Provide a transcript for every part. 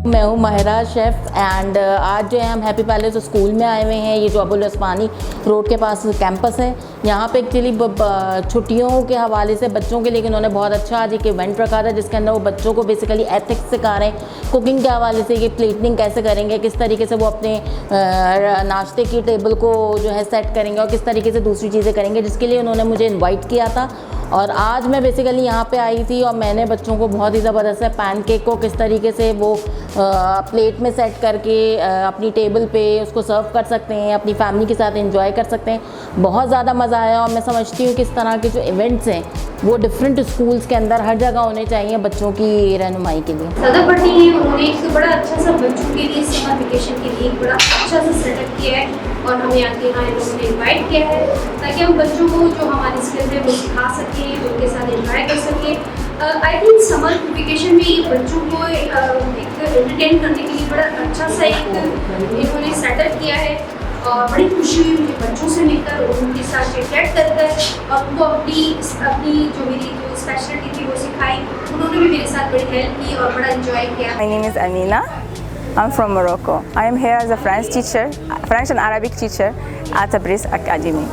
मैं हूँ Mahira chef and आज जो है हम हैप्पी पैलेस स्कूल में आए हुए हैं। ये जो अबुल उस्मानी रोड के पास कैंपस है, यहाँ पे एक्चुअली छुट्टियों के हवाले से बच्चों के लिए इन्होंने बहुत अच्छा आज एक इवेंट रखा था, जिसके अंदर वो बच्चों को बेसिकली एथिक्स सिखा रहे हैं। कुकिंग के हवाले से ये प्लेटिंग कैसे करेंगे, किस तरीके से वो अपने नाश्ते की टेबल को जो है सेट करेंगे और किस तरीके से दूसरी चीज़ें करेंगे, जिसके लिए उन्होंने मुझे इन्वाइट किया था। और आज मैं बेसिकली यहाँ पे आई थी और मैंने बच्चों को बहुत ही ज़बरदस्त है पैनकेक को किस तरीके से वो प्लेट में सेट करके अपनी टेबल पे उसको सर्व कर सकते हैं, अपनी फैमिली के साथ एंजॉय कर सकते हैं। बहुत ज़्यादा मज़ा आया और मैं समझती हूँ कि इस तरह के जो इवेंट्स हैं वो डिफरेंट स्कूल्स के अंदर हर जगह होने चाहिए बच्चों की रहनुमाई के लिए। सदर पट्टी है, उन्होंने एक बड़ा अच्छा सा बच्चों के लिए समर वेकेशन के लिए एक बड़ा अच्छा सा सेटअप किया है और हमें यहाँ के इन लोगों ने इन्वाइट किया है ताकि हम बच्चों को जो हमारी स्किल्स है वो सिखा सकें, उनके साथ एंजॉय कर सकें। आई थिंक समर वेकेशन में बच्चों को एक एंटरटेन करने के लिए बड़ा अच्छा सा एक इन्होंने सेटअप किया है और बड़ी खुशी हुई मुझे बच्चों से मिलकर और उनके साथ चैट कर और उनको अपनी जो मेरी जो स्पेशलिटी थी वो सिखाई। उन्होंने भी मेरे साथ बड़ी हेल्प की और बड़ा एंजॉय किया। My name is Amina. I'm from Morocco. I am here as a French teacher, French and Arabic teacher at Tabriz Academy.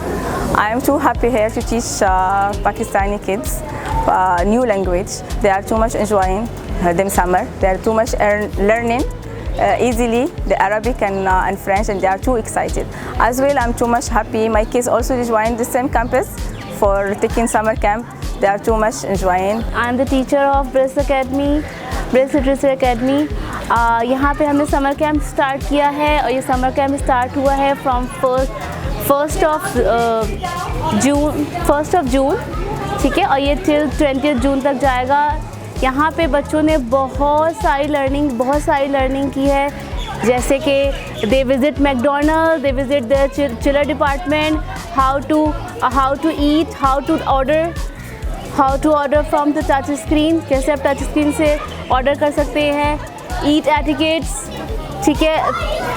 I am too happy here to teach Pakistani kids new language. They are too much enjoying them summer. They are too much learning easily the Arabic and French, and they are too excited. As well, I'm too much happy. My kids also joined the same campus for taking summer camp. They are too much enjoying. I'm the teacher of Briz Academy, Briz Literacy Academy. यहाँ पे हमने summer camp start किया है और ये summer camp start हुआ है from first of June, ठीक है, और ये टिल 20 जून तक जाएगा। यहाँ पे बच्चों ने बहुत सारी लर्निंग की है, जैसे कि they visit McDonald, they visit the chiller department, how to eat, how to order from the touch screen, कैसे आप टच स्क्रीन से ऑर्डर कर सकते हैं, ईट एटिकेट्स, ठीक है,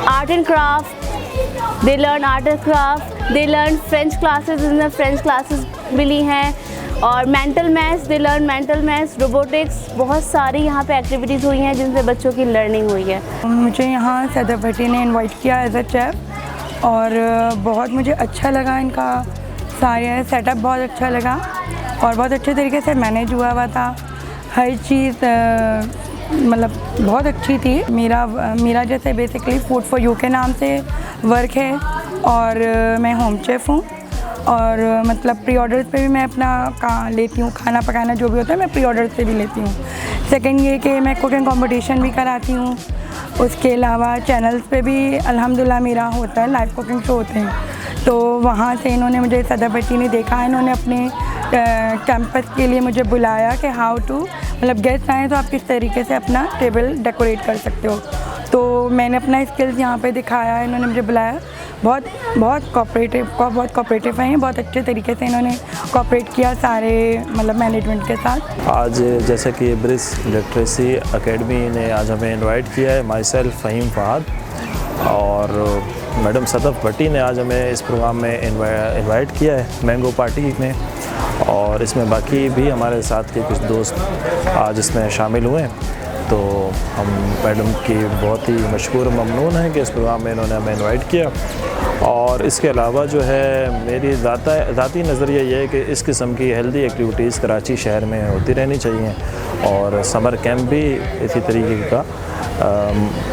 art and craft, they learn art and craft, they learn French classes, इनमें French classes मिली हैं, और mental maths, they learn mental maths, robotics, बहुत सारी यहाँ पे एक्टिविटीज़ हुई हैं जिनसे बच्चों की लर्निंग हुई है। मुझे यहाँ सदर पट्टी ने इनवाइट किया एज अ चेफ और बहुत मुझे अच्छा लगा इनका सारे सेटअप बहुत अच्छा लगा और बहुत अच्छे तरीके से मैनेज हुआ था। हर चीज़ मतलब बहुत अच्छी थी। मेरा जैसे बेसिकली फूड फॉर यू के नाम से वर्क है और मैं होम शेफ़ हूँ और मतलब प्री ऑर्डर्स पे भी मैं अपना लेती हूँ। खाना पकाना जो भी होता है मैं प्री ऑर्डर्स पे भी लेती हूँ। सेकंड ये कि मैं कुकिंग कंपटीशन भी कराती हूँ। उसके अलावा चैनल्स पे भी अल्हम्दुलिल्लाह मेरा होता है, लाइव कुकिंग शो होते हैं। तो वहाँ से इन्होंने मुझे सदर भट्टी ने देखा, इन्होंने अपने कैंपस के लिए मुझे बुलाया कि हाउ टू मतलब गेस्ट आए तो आप किस तरीके से अपना टेबल डेकोरेट कर सकते हो। तो मैंने अपना स्किल्स यहाँ पे दिखाया, इन्होंने मुझे बुलाया। बहुत कोऑपरेटिव हैं, बहुत अच्छे तरीके से इन्होंने कोऑपरेट किया सारे मतलब मैनेजमेंट के साथ। आज जैसे कि ब्रिस लिटरेसी एकेडमी ने आज हमें इनवाइट किया है, माई सेल्फ फ़हीम फ़हाद और मैडम सदफ भट्टी ने आज हमें इस प्रोग्राम में इनवाइट किया है मैंगो पार्टी में, और इसमें बाकी भी हमारे साथ के कुछ दोस्त आज इसमें शामिल हुए हैं। तो हम मैडम की बहुत ही मशकूर ममनून हैं कि इस प्रोग्राम में इन्होंने हमें इनवाइट किया। और इसके अलावा जो है मेरी ज़ाती नज़रिया ये है कि इस किस्म की हेल्दी एक्टिविटीज़ कराची शहर में होती रहनी चाहिए और समर कैंप भी इसी तरीके का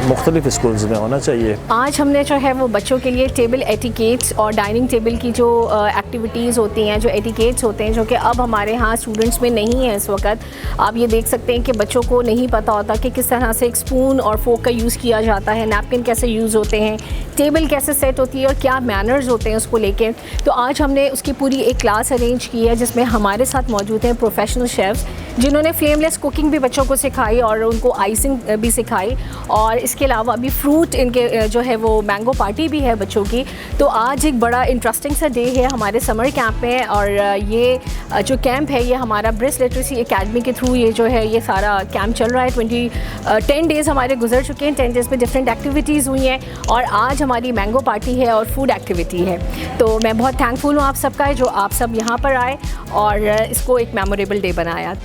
मुख्तलिफ़ स्कूल्स में होना चाहिए। आज हमने जो है वो बच्चों के लिए टेबल एटिकेट्स और डाइनिंग टेबल की जो एक्टिविटीज़ होती हैं, जो एटिकेट्स होते हैं, जो कि अब हमारे यहाँ स्टूडेंट्स में नहीं है इस वक्त। आप ये देख सकते हैं कि बच्चों को नहीं पता होता कि किस तरह से एक स्पून और फोक का यूज़ किया जाता है, नैपकिन कैसे यूज़ होते हैं, टेबल कैसे सेट होती है और क्या मैनर्स होते हैं उसको लेके। तो आज हमने उसकी पूरी एक क्लास अरेंज की है जिसमें हमारे साथ मौजूद हैं प्रोफेशनल शेफ़्स जिन्होंने फ्लेमलेस कुकिंग भी बच्चों को सिखाई और उनको आइसिंग भी सिखाई। और इसके अलावा अभी फ्रूट इनके जो है वो मैंगो पार्टी भी है बच्चों की। तो आज एक बड़ा इंटरेस्टिंग सा डे है हमारे समर कैंप में, और ये जो कैंप है ये हमारा ब्रिस लिटरेसी एकेडमी के थ्रू ये जो है ये सारा कैंप चल रहा है। 10 डेज़ हमारे गुजर चुके हैं। 10 डेज़ में डिफरेंट एक्टिविटीज़ हुई हैं और आज हमारी मैंगो पार्टी है और फूड एक्टिविटी है। तो मैं बहुत थैंकफुल हूँ आप सबका जो आप सब यहाँ पर आए और इसको एक मेमोरेबल डे बनाया।